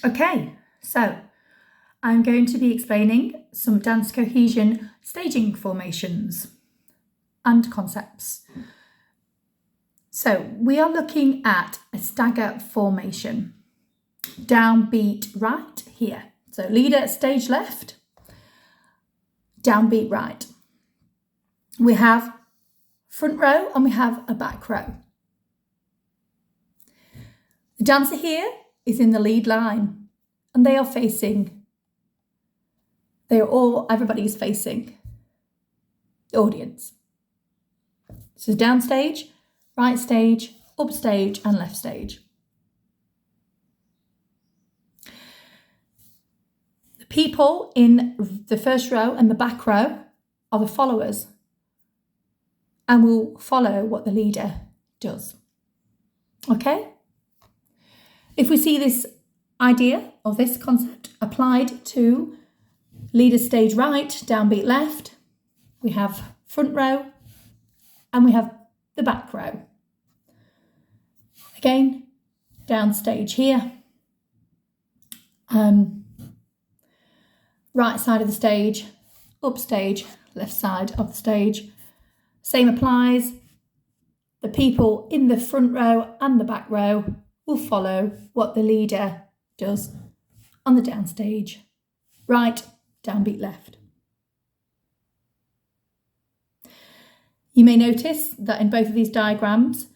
Okay, so I'm going to be explaining some dance cohesion staging formations and concepts. So we are looking at a stagger formation. Downbeat right here. So leader stage left, downbeat right. We have front row and we have a back row. The dancer here is in the lead line and everybody is facing the audience. So down stage, right stage, up stage and left stage. The people in the first row and the back row are the followers and will follow what the leader does. Okay? If we see this idea or this concept applied to leader stage right, downbeat left, we have front row and we have the back row. Again, down stage here, right side of the stage, up stage, left side of the stage. Same applies. The people in the front row and the back row will follow what the leader does on the downstage. Right, downbeat left. You may notice that in both of these diagrams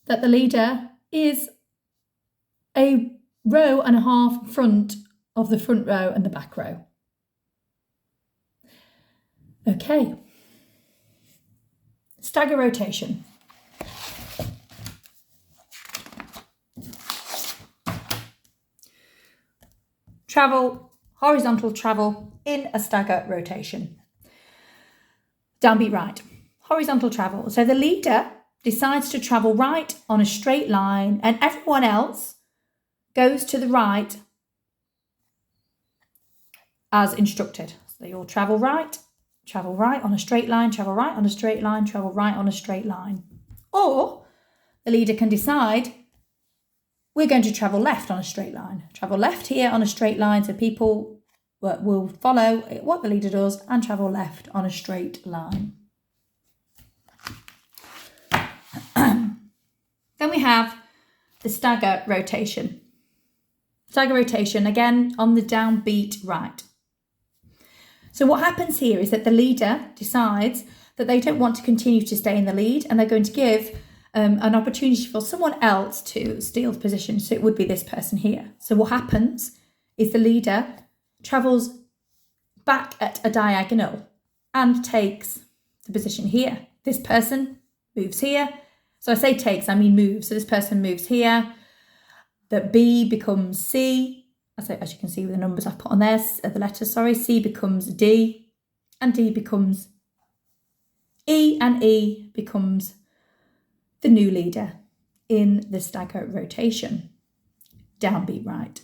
that the leader is a row and a half in front of the front row and the back row. Okay. Stagger rotation. Horizontal travel in a stagger rotation. Downbeat right. Horizontal travel. So the leader decides to travel right on a straight line and everyone else goes to the right as instructed. So they all travel right on a straight line, travel right on a straight line, travel right on a straight line. Or the leader can decide we're going to travel left on a straight line. Travel left here on a straight line so people will follow what the leader does and travel left on a straight line. Then we have the stagger rotation. Stagger rotation again on the downbeat right. So what happens here is that the leader decides that they don't want to continue to stay in the lead and they're going to give an opportunity for someone else to steal the position. So it would be this person here. So what happens is the leader travels back at a diagonal and takes the position here. This person moves here. So I say takes, I mean moves. So this person moves here. That B becomes C. As you can see with the numbers I've put on there, the letters, C becomes D, and D becomes E, and E becomes the new leader in the stagger rotation. Downbeat right,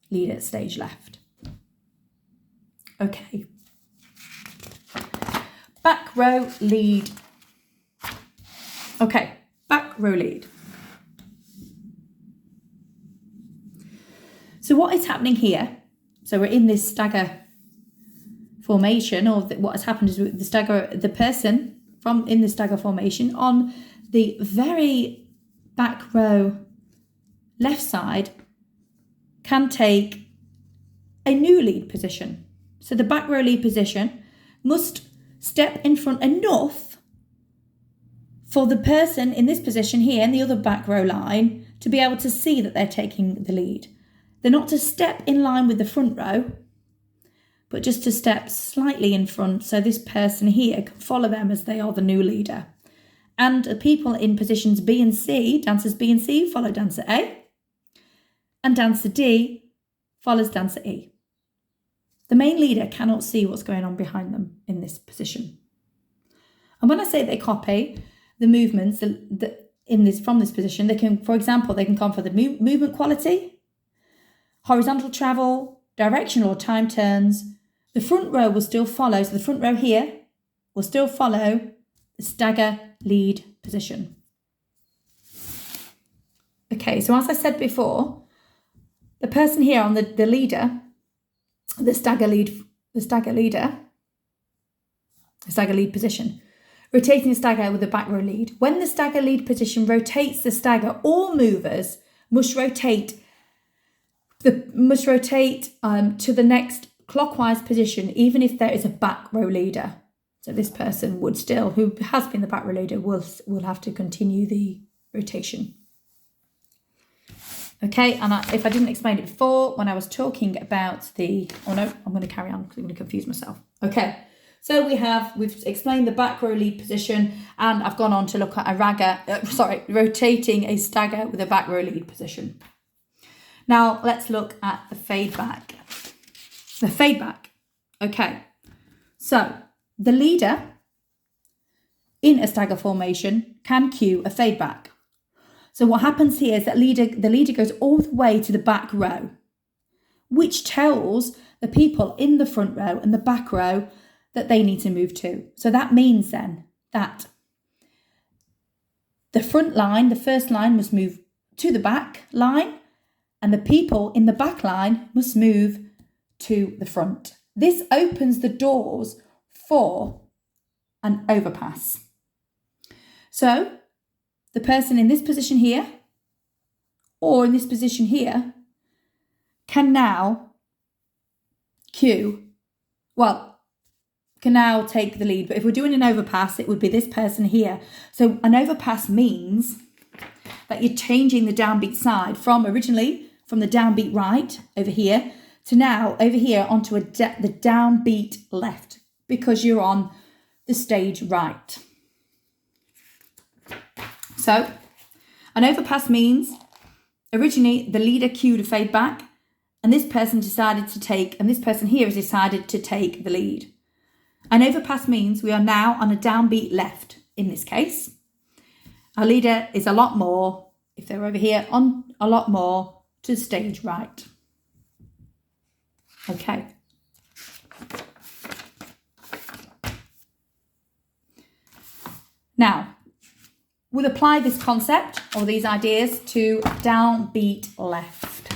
leader stage left. Okay. Back row lead. Okay, back row lead. So what is happening here? So we're in this stagger formation, or what has happened is the person in the stagger formation on the very back row left side can take a new lead position. So the back row lead position must step in front enough for the person in this position here in the other back row line to be able to see that they're taking the lead. They're not to step in line with the front row, but just to step slightly in front so this person here can follow them as they are the new leader. And the people in positions B and C, dancers B and C, follow dancer A, and dancer D follows dancer E. The main leader cannot see what's going on behind them in this position. And when I say they copy the movements from this position, they can, for example, they can come for the movement quality, horizontal travel, directional or time turns. The front row will still follow, so the front row here will still follow the stagger lead position. Okay, so as I said before, the person here on the leader, the stagger lead position, rotating the stagger with the back row lead. When the stagger lead position rotates the stagger, all movers must rotate to the next clockwise position, even if there is a back row leader. So this person would still, who has been the back row leader, will have to continue the rotation. Okay, and if I didn't explain it before, when I was talking about I'm going to carry on because I'm going to confuse myself. Okay, so we've explained the back row lead position, and I've gone on to look at rotating a stagger with a back row lead position. Now let's look at the fade back. Okay, so the leader in a stagger formation can cue a fade back. So what happens here is that the leader goes all the way to the back row, which tells the people in the front row and the back row that they need to move too. So that means then that the front line, the first line, must move to the back line, and the people in the back line must move to the front. This opens the doors for an overpass. So the person in this position here or in this position here can now take the lead. But if we're doing an overpass, it would be this person here. So an overpass means that you're changing the downbeat side from the downbeat right over here to now over here onto the downbeat left, because you're on the stage right. So an overpass means originally the leader cued a fade back, and this person here has decided to take the lead. An overpass means we are now on a downbeat left in this case. Our leader is a lot more, if they're over here, on a lot more to the stage right. Okay. Now, we'll apply this concept or these ideas to downbeat left.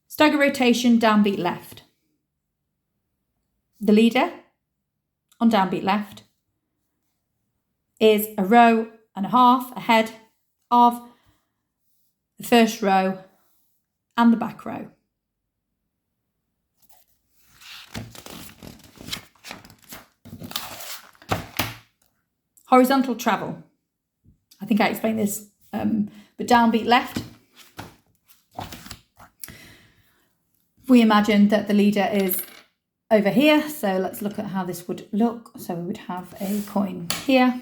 Stagger rotation, downbeat left. The leader on downbeat left is a row and a half ahead of the first row and the back row. Horizontal travel. I think I explained this, but downbeat left. We imagine that the leader is over here, so let's look at how this would look. So we would have a coin here.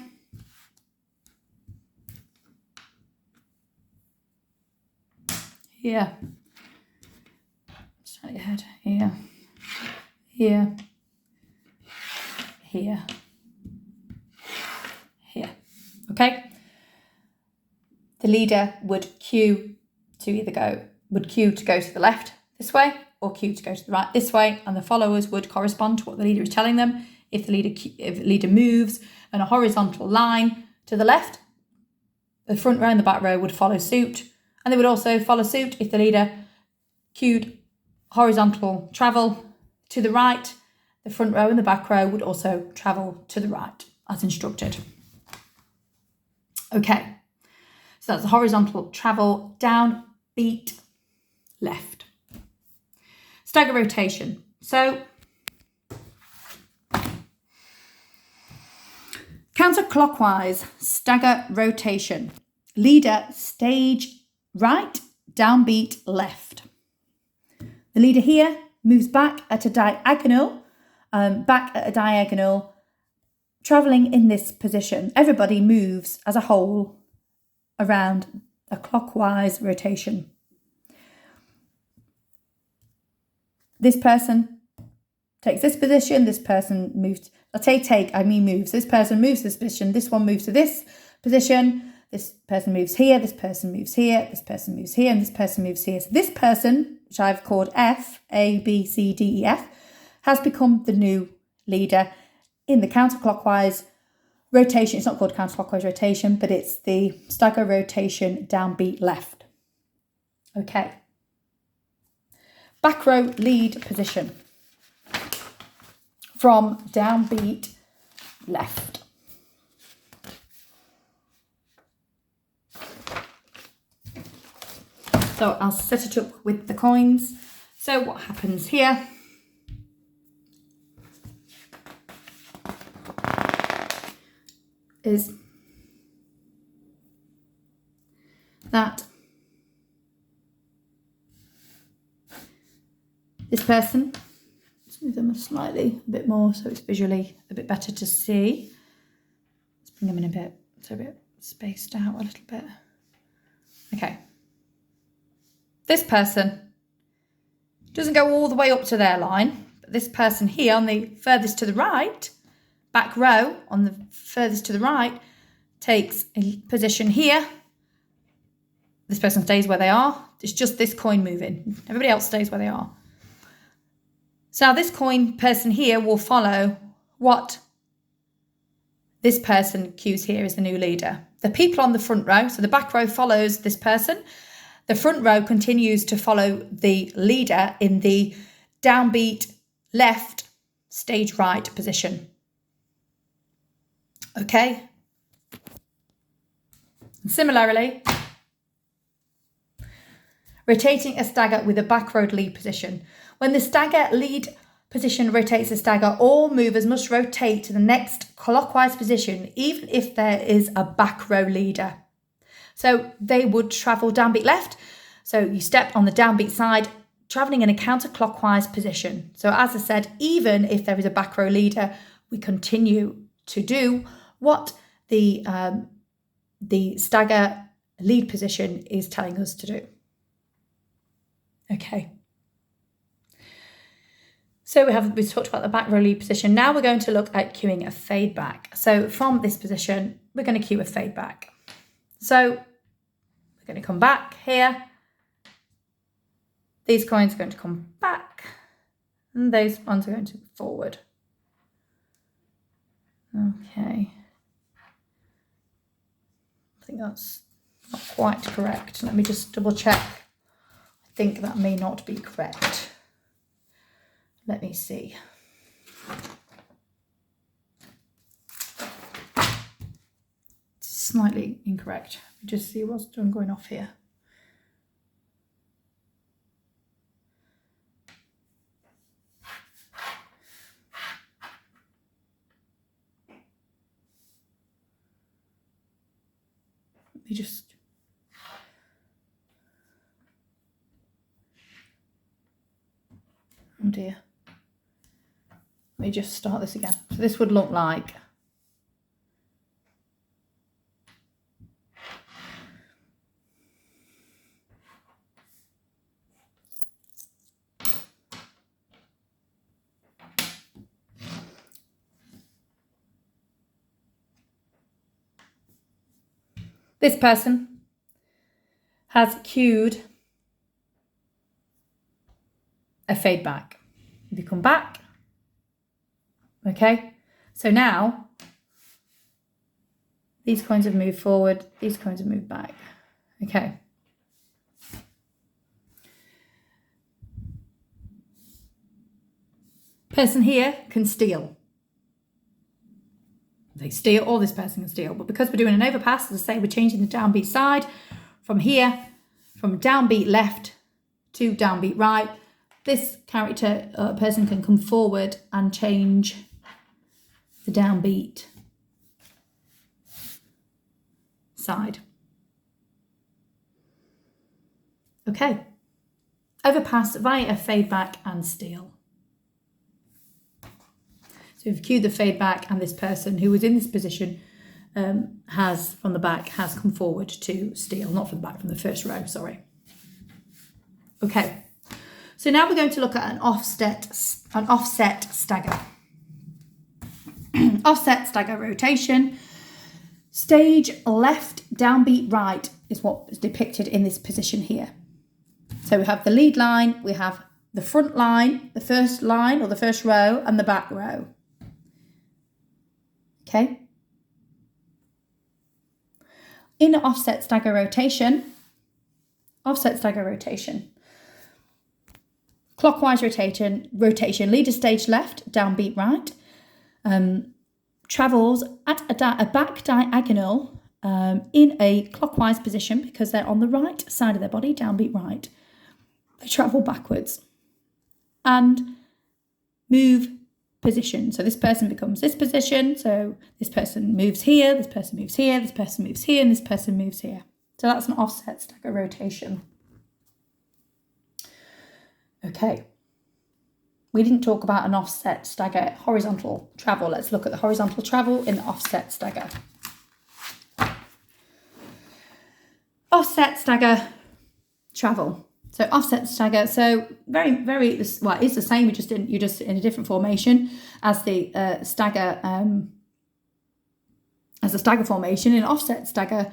Here. Straight ahead. Here. Here. Here. Here. Okay. The leader would cue to go to the left this way, or cue to go to the right this way, and the followers would correspond to what the leader is telling them. If the leader moves in a horizontal line to the left, the front row and the back row would follow suit, and they would also follow suit if the leader cued horizontal travel to the right. The front row and the back row would also travel to the right as instructed. Okay, so that's the horizontal travel, down, beat, left. Stagger rotation. So counterclockwise stagger rotation. Leader stage right, downbeat left. The leader here moves back at a diagonal, travelling in this position. Everybody moves as a whole around a clockwise rotation. This person takes this position, this person moves, moves. This person moves this position, this one moves to this position, this person moves here, this person moves here, this person moves here, and this person moves here. So this person, which I've called F, A, B, C, D, E, F, has become the new leader in the counterclockwise rotation. It's not called counterclockwise rotation, but it's the stagger rotation downbeat left. Okay. Back row lead position from downbeat left. So I'll set it up with the coins. So what happens here is that this person, let's move them slightly a bit more so it's visually a bit better to see. Let's bring them in a bit, so a bit spaced out a little bit. Okay. This person doesn't go all the way up to their line, but this person here on the furthest to the right, back row on the furthest to the right, takes a position here. This person stays where they are. It's just this coin moving. Everybody else stays where they are. So now this coin person here will follow what this person cues here as the new leader. The people on the front row, so the back row follows this person. The front row continues to follow the leader in the downbeat left, stage right position. Okay. And similarly, rotating a stagger with a back row lead position. When the stagger lead position rotates the stagger, all movers must rotate to the next clockwise position, even if there is a back row leader. So they would travel downbeat left. So you step on the downbeat side, traveling in a counterclockwise position. So as I said, even if there is a back row leader, we continue to do what the stagger lead position is telling us to do. Okay. So we've talked about the back row lead position. Now we're going to look at cueing a fade back. So from this position, we're going to cue a fade back. So we're going to come back here. These coins are going to come back and those ones are going to forward. Okay. I think that's not quite correct. Let me just double check. I think that may not be correct. Let me see. It's slightly incorrect. Let me just see what's going off here. Let me just... Oh dear. Let me just start this again. So this would look like this person has cued a fade back. If you come back, okay, so now these coins have moved forward, these coins have moved back, okay. Person here can steal. They steal, or this person can steal, but because we're doing an overpass, as I say, we're changing the downbeat side from here, from downbeat left to downbeat right. This person can come forward and change the downbeat side. Okay. Overpass via a fade back and steal. So we've cued the fade back and this person who was in this position has, from the back, has come forward to steal. Not from the back, from the first row, sorry. Okay. So now we're going to look at an offset stagger. Offset stagger rotation. Stage left, downbeat right is what is depicted in this position here. So we have the lead line, we have the front line, the first line or the first row, and the back row. Okay. In offset stagger rotation, offset stagger rotation. Clockwise rotation, leader stage left, downbeat right. Travels at a back diagonal in a clockwise position because they're on the right side of their body, downbeat right. They travel backwards and move position. So this person becomes this position. So this person moves here, this person moves here, this person moves here, and this person moves here. So that's an offset stagger rotation. Okay. We didn't talk about an offset stagger horizontal travel. Let's look at the horizontal travel in the offset stagger. Offset stagger travel. So offset stagger, so very, well, it's the same, you're just in a different formation as the stagger formation. In offset stagger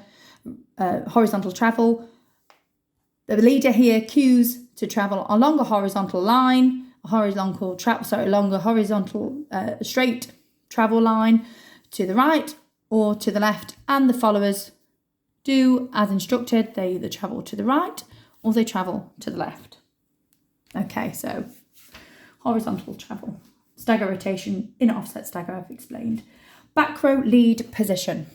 horizontal travel, the leader here cues to travel along a horizontal line, along a horizontal straight travel line to the right or to the left, and the followers do as instructed. They either travel to the right or they travel to the left. Okay, so horizontal travel, stagger rotation in offset stagger, I've explained. Back row lead position.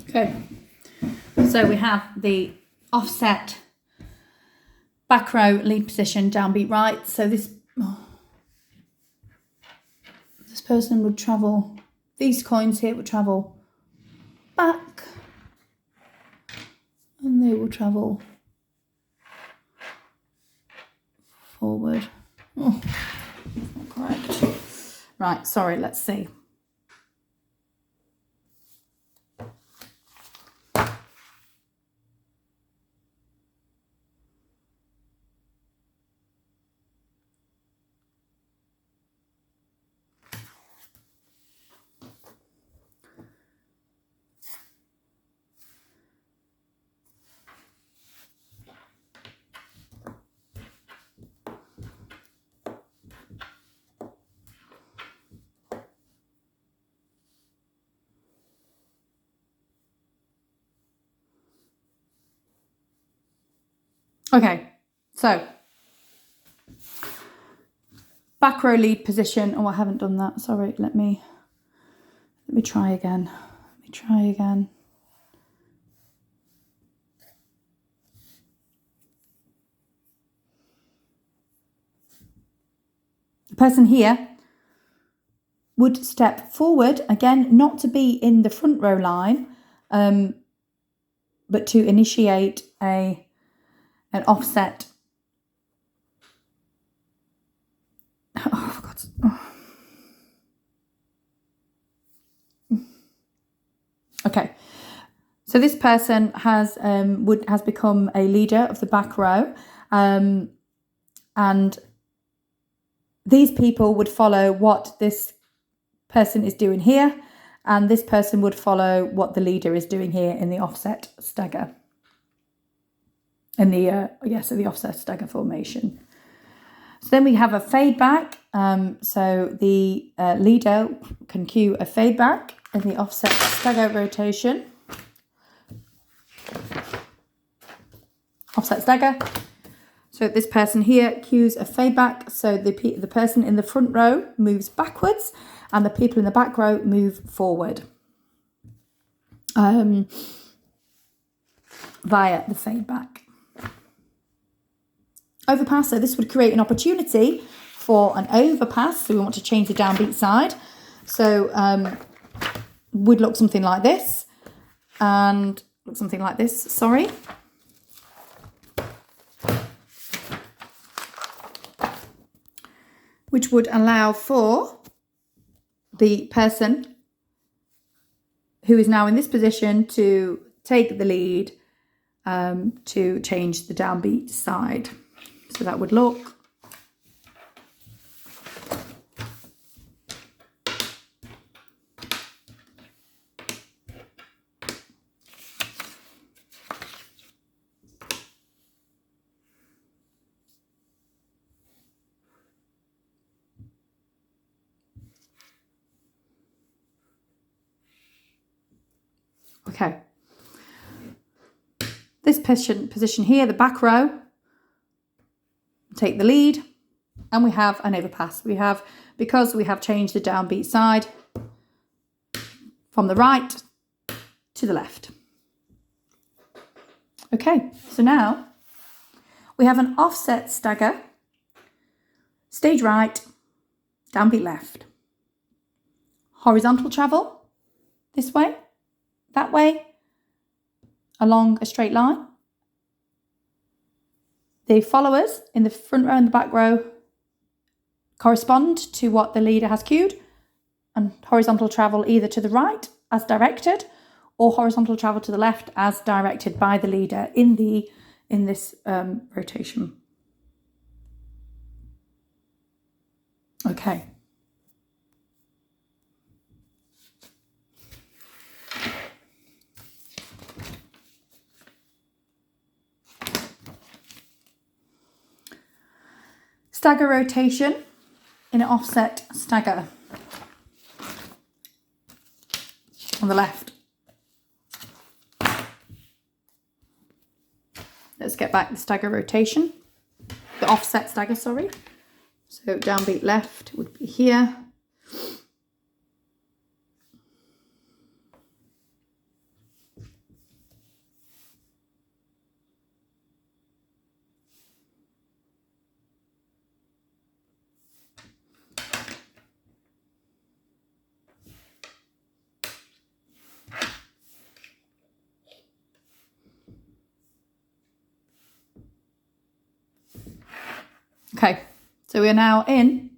Okay, so we have the offset back row lead position, downbeat right. So this person would travel, these coins here would travel back and they will travel forward. Oh, not correct. Right, sorry, let's see. Okay, so back row lead position. Oh, I haven't done that. Sorry, let me try again. The person here would step forward, again, not to be in the front row line, but to initiate an offset. Oh, for God's... Oh. Okay, so this person has become a leader of the back row, and these people would follow what this person is doing here, and this person would follow what the leader is doing here in the offset stagger. In the the offset stagger formation. So then we have a fade back. So the leader can cue a fade back in the offset stagger rotation. Offset stagger. So this person here cues a fade back. So the person in the front row moves backwards and the people in the back row move forward. via the fade back. Overpass, so this would create an opportunity for an overpass. So we want to change the downbeat side. So would look something like this and look something like this, sorry. Which would allow for the person who is now in this position to take the lead to change the downbeat side. So that would look okay. This position here, the back row, take the lead, and we have an overpass. Because we have changed the downbeat side from the right to the left. Okay, so now we have an offset stagger, stage right, downbeat left. Horizontal travel, this way, that way, along a straight line. The followers in the front row and the back row correspond to what the leader has cued, and horizontal travel either to the right as directed or horizontal travel to the left as directed by the leader in this rotation. Okay. Stagger rotation in an offset stagger on the left. Let's get back the stagger rotation, the offset stagger, sorry. So downbeat left would be here. Okay, so we're now in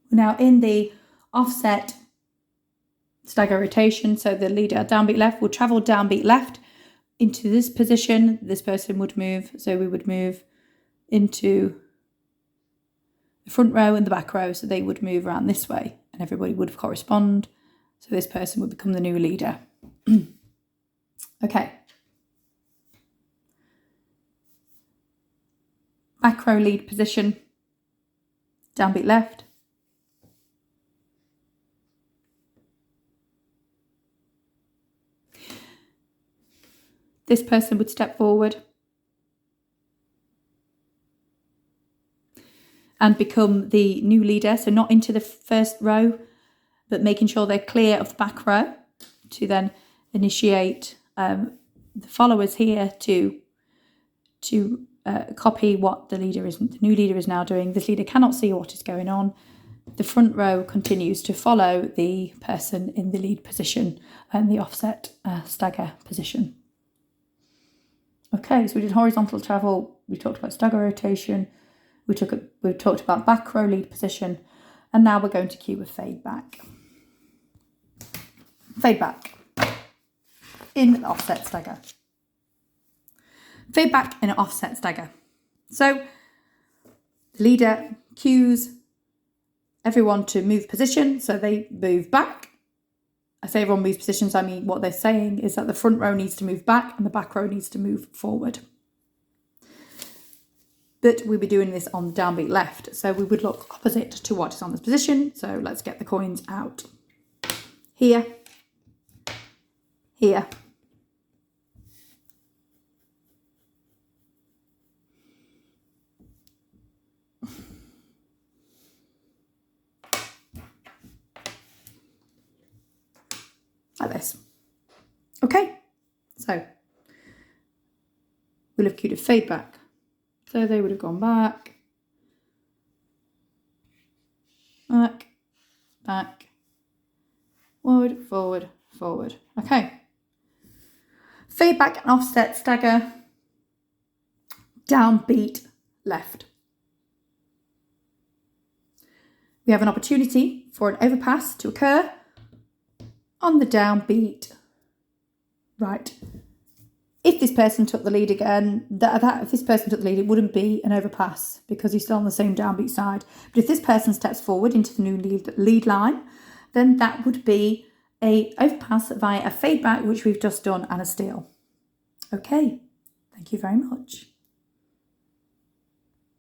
the offset stagger rotation. So the leader downbeat left will travel downbeat left into this position. This person would move, so we would move into the front row and the back row, so they would move around this way and everybody would correspond. So this person would become the new leader. Okay. Back row lead position, downbeat left. This person would step forward and become the new leader. So not into the first row, but making sure they're clear of the back row to then initiate the followers here to copy what the new leader is now doing. This leader cannot see what is going on. The front row continues to follow the person in the lead position and the offset stagger position. Okay, so we did horizontal travel, we talked about stagger rotation, we talked about back row lead position, and now we're going to cue a fade back. Fade back in an offset stagger. Fade back in an offset stagger. So the leader cues everyone to move position, so they move back. I say everyone moves positions, I mean what they're saying is that the front row needs to move back and the back row needs to move forward. But we'll be doing this on the downbeat left, so we would look opposite to what is on this position. So let's get the coins out. Here, here, like this. Okay, so we'll have queued a feedback. So they would have gone back, back, back, forward, forward, forward. Okay. Feedback and offset stagger, downbeat, left. We have an opportunity for an overpass to occur on the downbeat right. If this person took the lead again, if this person took the lead, it wouldn't be an overpass because he's still on the same downbeat side. But if this person steps forward into the new lead line, then that would be a overpass via a feedback, which we've just done, and a steal. Okay, thank you very much.